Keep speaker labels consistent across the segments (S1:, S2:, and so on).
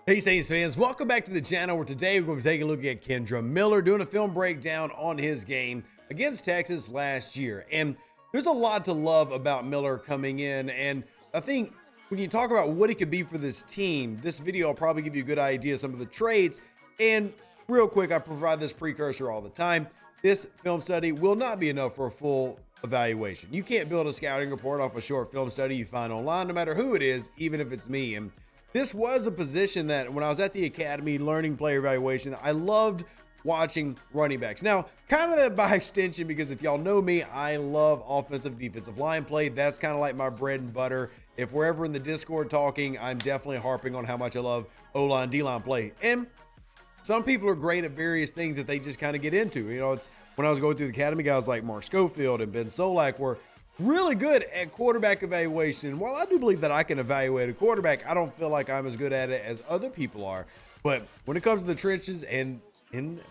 S1: Hey Saints fans, welcome back to the channel where today we're going to be taking a look at Kendre Miller doing a film breakdown on his game against Texas last year. And there's a lot to love about Miller coming in, and I think when you talk about what he could be for this team, this video will probably give you a good idea of some of the traits. And real quick, I provide this precursor all the time. This film study will not be enough for a full evaluation. You can't build a scouting report off a short film study you find online, no matter who it is, even if it's me. And this was a position that when I was at the academy learning player evaluation, I loved watching running backs. Now, kind of that by extension, because if y'all know me, I love offensive defensive line play. That's kind of like my bread and butter. If we're ever in the Discord talking, I'm definitely harping on how much I love O-line, D-line play. And some people are great at various things that they just kind of get into. You know, it's when I was going through the academy, guys like Mark Schofield and Ben Solak were really good at quarterback evaluation. While I do believe that I can evaluate a quarterback, I don't feel like I'm as good at it as other people are. But when it comes to the trenches and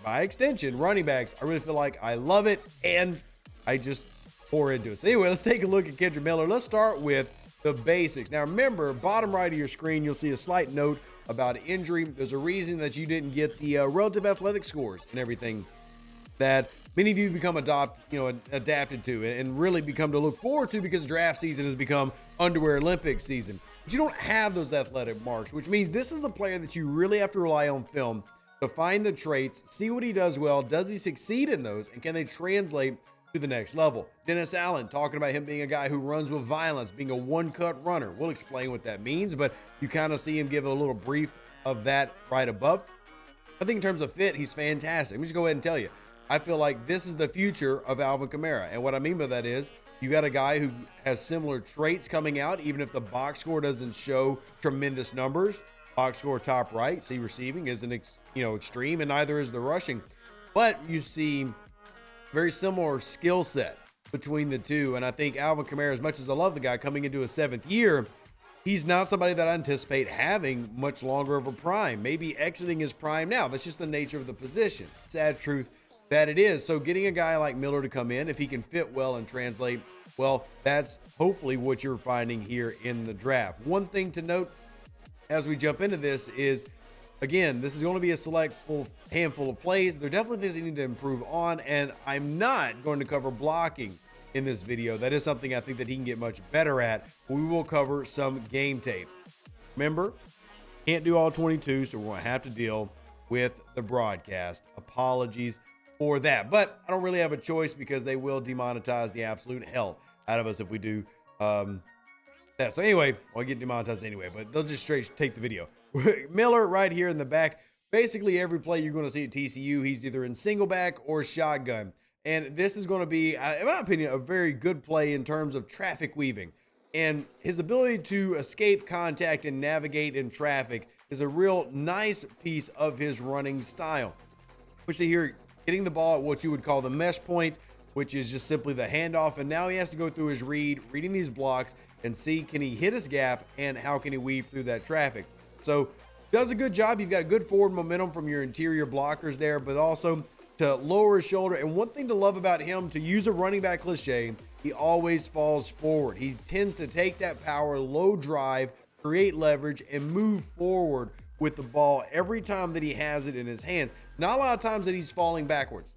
S1: by extension, running backs, I really feel like I love it and I just pour into it. So anyway, let's take a look at Kendre Miller. Let's start with the basics. Now remember, bottom right of your screen, you'll see a slight note about injury. There's a reason that you didn't get the relative athletic scores and everything that many of you become adapted to and really become to look forward to, because draft season has become underwear Olympic season. But you don't have those athletic marks, which means this is a player that you really have to rely on film to find the traits, see what he does well, does he succeed in those, and can they translate to the next level. Dennis Allen, talking about him being a guy who runs with violence, being a one-cut runner. We'll explain what that means, but you kind of see him give a little brief of that right above. I think in terms of fit, he's fantastic. Let me just go ahead and tell you, I feel like this is the future of Alvin Kamara. And what I mean by that is you got a guy who has similar traits coming out, even if the box score doesn't show tremendous numbers. Box score top right, see receiving isn't extreme, and neither is the rushing. But you see very similar skill set between the two. And I think Alvin Kamara, as much as I love the guy coming into his 7th year, he's not somebody that I anticipate having much longer of a prime, maybe exiting his prime now. That's just the nature of the position. Sad truth that it is. So getting a guy like Miller to come in, if he can fit well and translate well, that's hopefully what you're finding here in the draft. One thing to note as we jump into this is, again, this is going to be a select handful of plays. There are definitely things you need to improve on, and I'm not going to cover blocking in this video. That is something I think that he can get much better at. We will cover some game tape. Remember, can't do all 22, so we're going to have to deal with the broadcast. Apologies for that, but I don't really have a choice because they will demonetize the absolute hell out of us if we do that. So anyway, I'll get demonetized anyway, but they'll just straight take the video. Miller right here in the back. Basically every play you're going to see at TCU, he's either in single back or shotgun. And this is going to be, in my opinion, a very good play in terms of traffic weaving. And his ability to escape contact and navigate in traffic is a real nice piece of his running style. Which they hear getting the ball at what you would call the mesh point, which is just simply the handoff. And now he has to go through his reading these blocks and see, can he hit his gap and how can he weave through that traffic. So does a good job. You've got good forward momentum from your interior blockers there, but also to lower his shoulder. And one thing to love about him, to use a running back cliche, he always falls forward. He tends to take that power, low drive, create leverage, and move forward with the ball every time that he has it in his hands. Not a lot of times that he's falling backwards.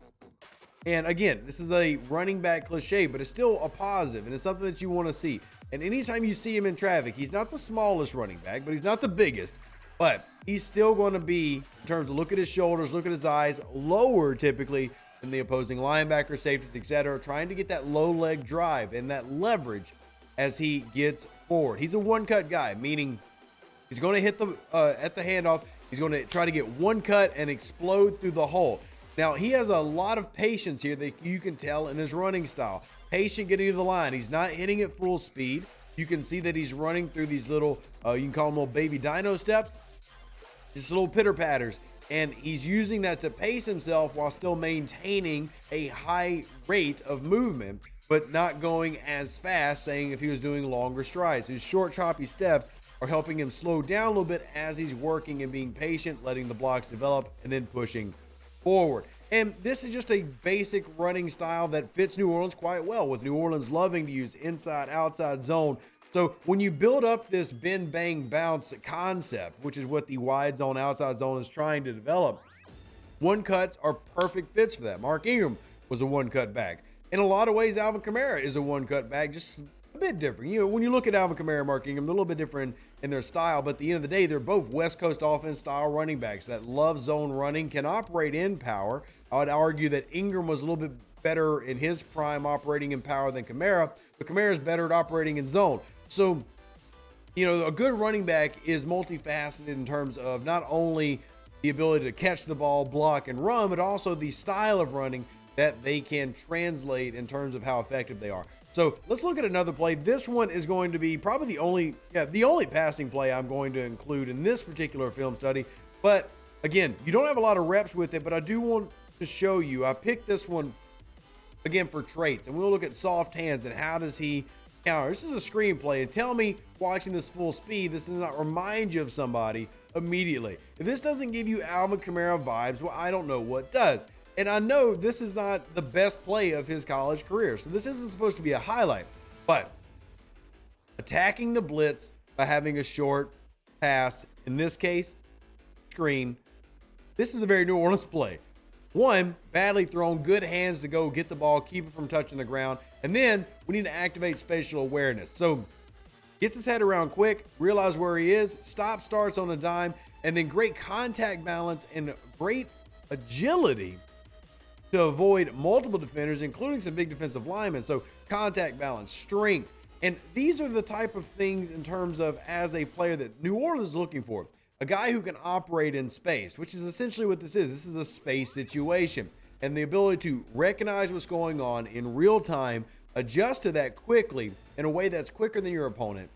S1: And again, this is a running back cliche, but it's still a positive, and it's something that you want to see. And anytime you see him in traffic, he's not the smallest running back, but he's not the biggest. But he's still going to be, in terms of look at his shoulders, look at his eyes, lower typically than the opposing linebacker, safeties, etc., trying to get that low leg drive and that leverage as he gets forward. He's a one-cut guy, meaning he's going to hit the at the handoff. He's going to try to get one cut and explode through the hole. Now, he has a lot of patience here that you can tell in his running style. Patient getting to the line. He's not hitting at full speed. You can see that he's running through these little, you can call them little baby dino steps, just little pitter patters. And he's using that to pace himself while still maintaining a high rate of movement, but not going as fast, saying if he was doing longer strides. His short, choppy steps are helping him slow down a little bit as he's working and being patient, letting the blocks develop, and then pushing forward. And this is just a basic running style that fits New Orleans quite well, with New Orleans loving to use inside, outside zone So when you build up this bend, bang, bounce concept, which is what the wide zone, outside zone is trying to develop, one cuts are perfect fits for that. Mark Ingram was a one cut back. In a lot of ways, Alvin Kamara is a one cut back, just a bit different. You know, when you look at Alvin Kamara and Mark Ingram, they're a little bit different in their style, but at the end of the day, they're both West Coast offense style running backs that love zone running, can operate in power. I would argue that Ingram was a little bit better in his prime operating in power than Kamara, but Kamara is better at operating in zone. So, you know, a good running back is multifaceted in terms of not only the ability to catch the ball, block, and run, but also the style of running that they can translate in terms of how effective they are. So let's look at another play. This one is going to be probably the only passing play I'm going to include in this particular film study. But again, you don't have a lot of reps with it, but I do want to show you. I picked this one again for traits, and we'll look at soft hands and how does he counter. This is a screenplay, and tell me, watching this full speed, this does not remind you of somebody immediately. If this doesn't give you Alvin Kamara vibes, well, I don't know what does. And I know this is not the best play of his college career, so this isn't supposed to be a highlight, but attacking the blitz by having a short pass, in this case, screen, this is a very New Orleans play. One, badly thrown, good hands to go get the ball, keep it from touching the ground, and then we need to activate spatial awareness. So gets his head around quick, realize where he is, stop, starts on a dime, and then great contact balance and great agility to avoid multiple defenders, including some big defensive linemen. So contact balance, strength, and these are the type of things in terms of as a player that New Orleans is looking for. A guy who can operate in space, which is essentially what this is. This is a space situation, and the ability to recognize what's going on in real time, adjust to that quickly in a way that's quicker than your opponent.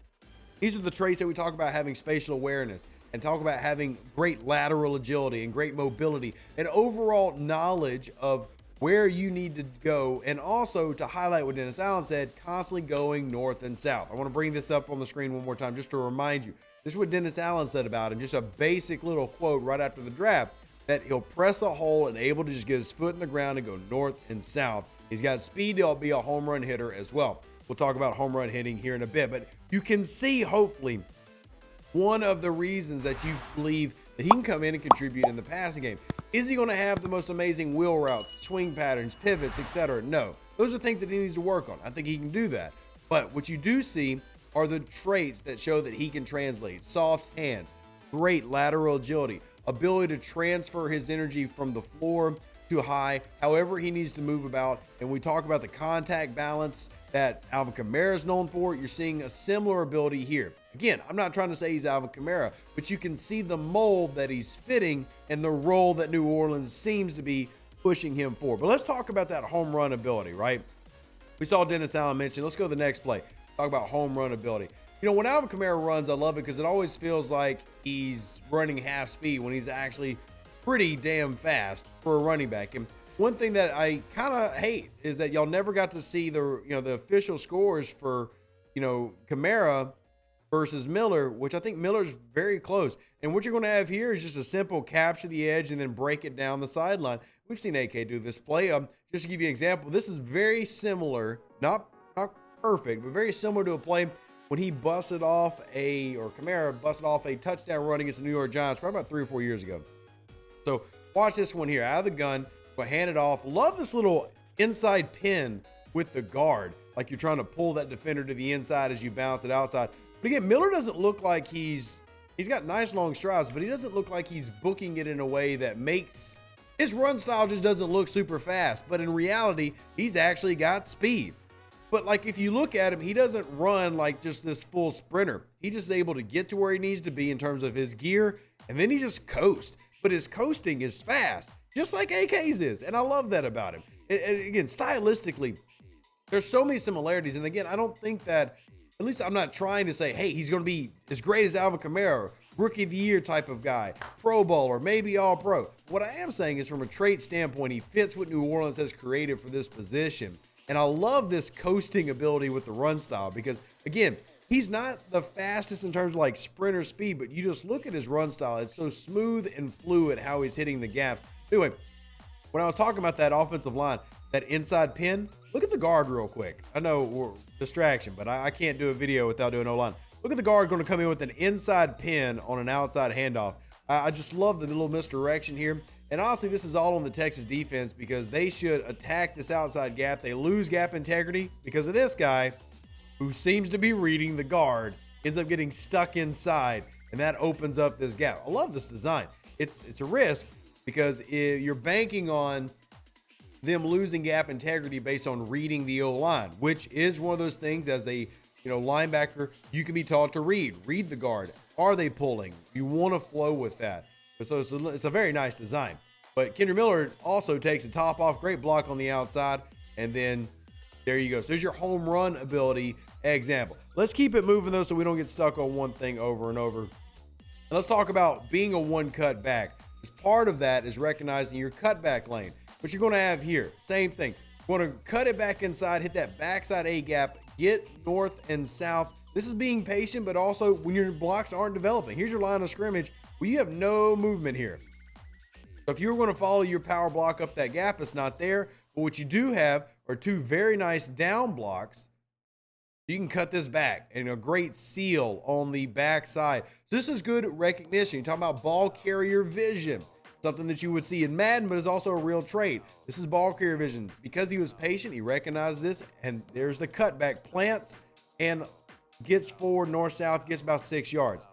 S1: These are the traits that we talk about having spatial awareness and talk about having great lateral agility and great mobility and overall knowledge of where you need to go. And also to highlight what Dennis Allen said, constantly going north and south. I want to bring this up on the screen one more time just to remind you. This is what Dennis Allen said about him. Just a basic little quote right after the draft, that he'll press a hole and able to just get his foot in the ground and go north and south. He's got speed to be a home run hitter as well. We'll talk about home run hitting here in a bit, but you can see hopefully one of the reasons that you believe that he can come in and contribute in the passing game. Is he going to have the most amazing wheel routes, swing patterns, pivots, etc.? No. Those are things that he needs to work on. I think he can do that. But what you do see are the traits that show that he can translate. Soft hands, great lateral agility, ability to transfer his energy from the floor to high, however he needs to move about. And we talk about the contact balance that Alvin Kamara is known for. You're seeing a similar ability here. Again, I'm not trying to say he's Alvin Kamara, but you can see the mold that he's fitting and the role that New Orleans seems to be pushing him for. But let's talk about that home run ability, right? We saw Dennis Allen mention. Let's go to the next play. Talk about home run ability. You know, when Alvin Kamara runs, I love it because it always feels like he's running half speed when he's actually pretty damn fast for a running back. And one thing that I kind of hate is that y'all never got to see the official scores for, Kamara versus Miller, which I think Miller's very close. And what you're going to have here is just a simple capture the edge and then break it down the sideline. We've seen AK do this play. Just to give you an example, this is very similar, not perfect, but very similar to a play when he Kamara busted off a touchdown run against the New York Giants probably about 3 or 4 years ago. So watch this one here. Out of the gun, but hand it off. Love this little inside pin with the guard, like you're trying to pull that defender to the inside as you bounce it outside. But again, Miller doesn't look like he's got nice long strides, but he doesn't look like he's booking it in a way that makes his run style just doesn't look super fast. But in reality, he's actually got speed. But like if you look at him, he doesn't run like just this full sprinter. He's just able to get to where he needs to be in terms of his gear, and then he just coasts. But his coasting is fast, just like AK's is. And I love that about him. And again, stylistically, there's so many similarities. And again, I don't think that, at least I'm not trying to say, hey, he's going to be as great as Alvin Kamara, rookie of the year type of guy, Pro Bowler, maybe all pro. What I am saying is from a trait standpoint, he fits what New Orleans has created for this position. And I love this coasting ability with the run style because, again, he's not the fastest in terms of like sprinter speed, but you just look at his run style. It's so smooth and fluid how he's hitting the gaps. Anyway, when I was talking about that offensive line, that inside pin, Look at the guard real quick. I know we're distraction, but I can't do a video without doing O-line. Look at the guard going to come in with an inside pin on an outside handoff. I just love the little misdirection here. And honestly, this is all on the Texas defense because they should attack this outside gap. They lose gap integrity because of this guy who seems to be reading the guard, ends up getting stuck inside, and that opens up this gap. I love this design. It's a risk because you're banking on them losing gap integrity based on reading the O-line, which is one of those things as a linebacker, you can be taught to read the guard. Are they pulling? You want to flow with that. So it's a very nice design. But Kendre Miller also takes the top off. Great block on the outside. And then there you go. So there's your home run ability example. Let's keep it moving, though, so we don't get stuck on one thing over and over. And let's talk about being a one cut back. As part of that is recognizing your cutback lane. What you're going to have here, same thing. You're going to cut it back inside, hit that backside A gap, get north and south. This is being patient, but also when your blocks aren't developing. Here's your line of scrimmage. Well, you have no movement here. So if you're going to follow your power block up that gap, it's not there. But what you do have are two very nice down blocks. You can cut this back and a great seal on the backside. So this is good recognition. You're talking about ball carrier vision, something that you would see in Madden, but is also a real trait. This is ball carrier vision. Because he was patient, he recognizes this, and there's the cutback, plants and gets forward, north-south, gets about 6 yards.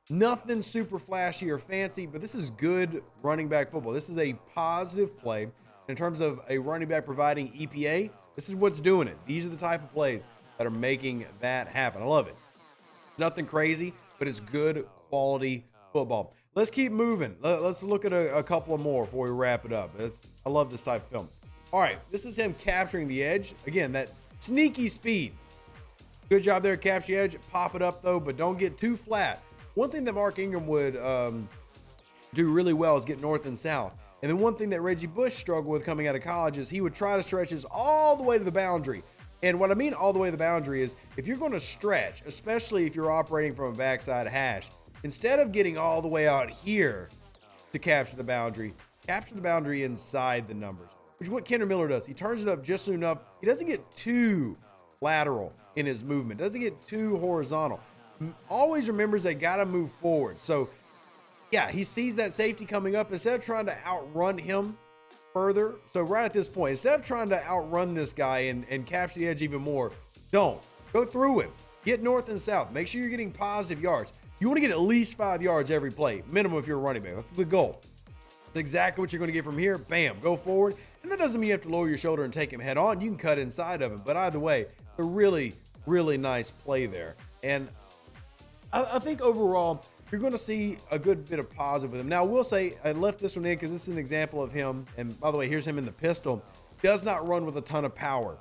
S1: Nothing super flashy or fancy, but this is good running back football. This is a positive play. In terms of a running back providing EPA, this is what's doing it. These are the type of plays that are making that happen. I love it. It's nothing crazy, but it's good quality football. Let's keep moving. Let's look at a couple more before we wrap it up. I love this type of film. All right, this is him capturing the edge. Again, that sneaky speed. Good job there, capture the edge. Pop it up, though, but don't get too flat. One thing that Mark Ingram would do really well is get north and south. And then one thing that Reggie Bush struggled with coming out of college is he would try to stretch this all the way to the boundary. And what I mean all the way to the boundary is if you're going to stretch, especially if you're operating from a backside hash, instead of getting all the way out here to capture the boundary inside the numbers, which is what Kendre Miller does. He turns it up just enough. He doesn't get too lateral in his movement, doesn't get too horizontal. Always remembers they got to move forward. So, yeah, he sees that safety coming up. Instead of trying to outrun him further, so right at this point, instead of trying to outrun this guy and capture the edge even more, don't. Go through him. Get north and south. Make sure you're getting positive yards. You want to get at least 5 yards every play, minimum if you're a running back. That's the goal. That's exactly what you're going to get from here. Bam, go forward. And that doesn't mean you have to lower your shoulder and take him head on. You can cut inside of him. But either way, it's a really, really nice play there. And I think overall, you're going to see a good bit of positive with him. Now, I will say, I left this one in because this is an example of him. And by the way, here's him in the pistol. Does not run with a ton of power.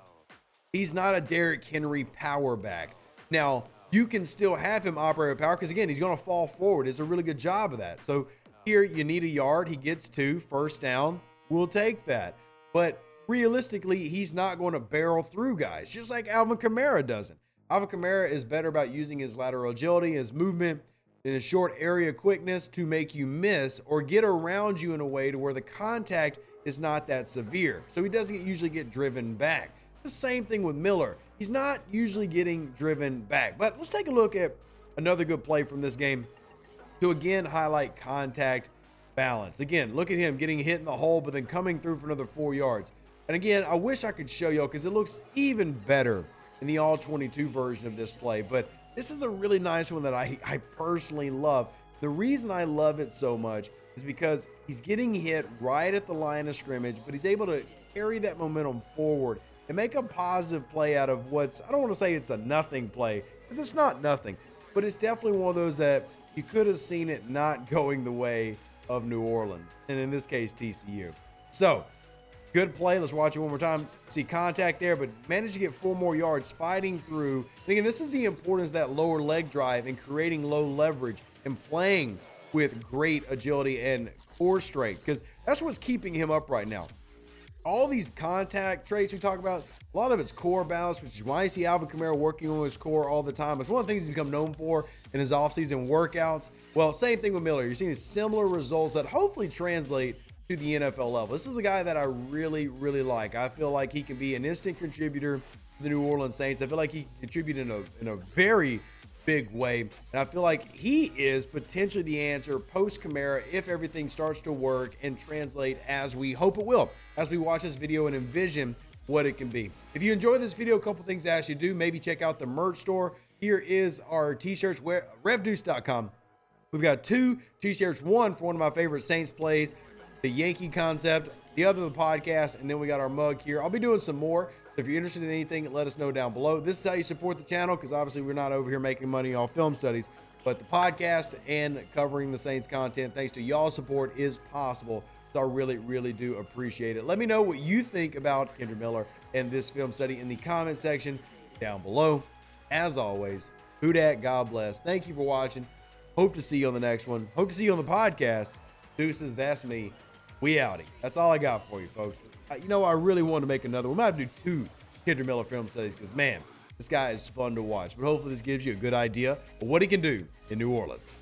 S1: He's not a Derrick Henry power back. Now, you can still have him operate with power because, again, he's going to fall forward. It's a really good job of that. So here, you need a yard. He gets 2, first down. We'll take that. But realistically, he's not going to barrel through guys, just like Alvin Kamara doesn't. Alvin Kamara is better about using his lateral agility, his movement, and his short area quickness to make you miss or get around you in a way to where the contact is not that severe. So he doesn't usually get driven back. The same thing with Miller. He's not usually getting driven back. But let's take a look at another good play from this game to again highlight contact balance. Again, look at him getting hit in the hole, but then coming through for another 4 yards. And again, I wish I could show y'all because it looks even better in the all 22 version of this play, but this is a really nice one that I personally love. The reason I love it so much is because he's getting hit right at the line of scrimmage, but he's able to carry that momentum forward and make a positive play out of what's, I don't want to say it's a nothing play, because it's not nothing, but it's definitely one of those that you could have seen it not going the way of New Orleans, and in this case, TCU. So, good play. Let's watch it one more time. See contact there, but managed to get 4 more yards fighting through. And again, this is the importance of that lower leg drive and creating low leverage and playing with great agility and core strength, because that's what's keeping him up right now. All these contact traits we talk about, a lot of it's core balance, which is why you see Alvin Kamara working on his core all the time. It's one of the things he's become known for in his offseason workouts. Well, same thing with Miller. You're seeing similar results that hopefully translate to the NFL level. This is a guy that I really, really like. I feel like he can be an instant contributor to the New Orleans Saints. I feel like he can contribute in a very big way. And I feel like he is potentially the answer post Kamara if everything starts to work and translate as we hope it will, as we watch this video and envision what it can be. If you enjoyed this video, a couple things to ask you to do. Maybe check out the merch store. Here is our t-shirts, revdeuce.com. We've got 2 t-shirts, one for one of my favorite Saints plays, the Yankee concept, the other the podcast, and then we got our mug here. I'll be doing some more. So if you're interested in anything, let us know down below. This is how you support the channel, because obviously we're not over here making money off film studies, but the podcast and covering the Saints content, thanks to y'all's support, is possible. So I really, really do appreciate it. Let me know what you think about Kendre Miller and this film study in the comment section down below. As always, who dat, God bless. Thank you for watching. Hope to see you on the next one. Hope to see you on the podcast. Deuces, that's me. We outie. That's all I got for you, folks. You know, I really want to make another one. We might have to do 2 Kendre Miller film studies because, man, this guy is fun to watch. But hopefully this gives you a good idea of what he can do in New Orleans.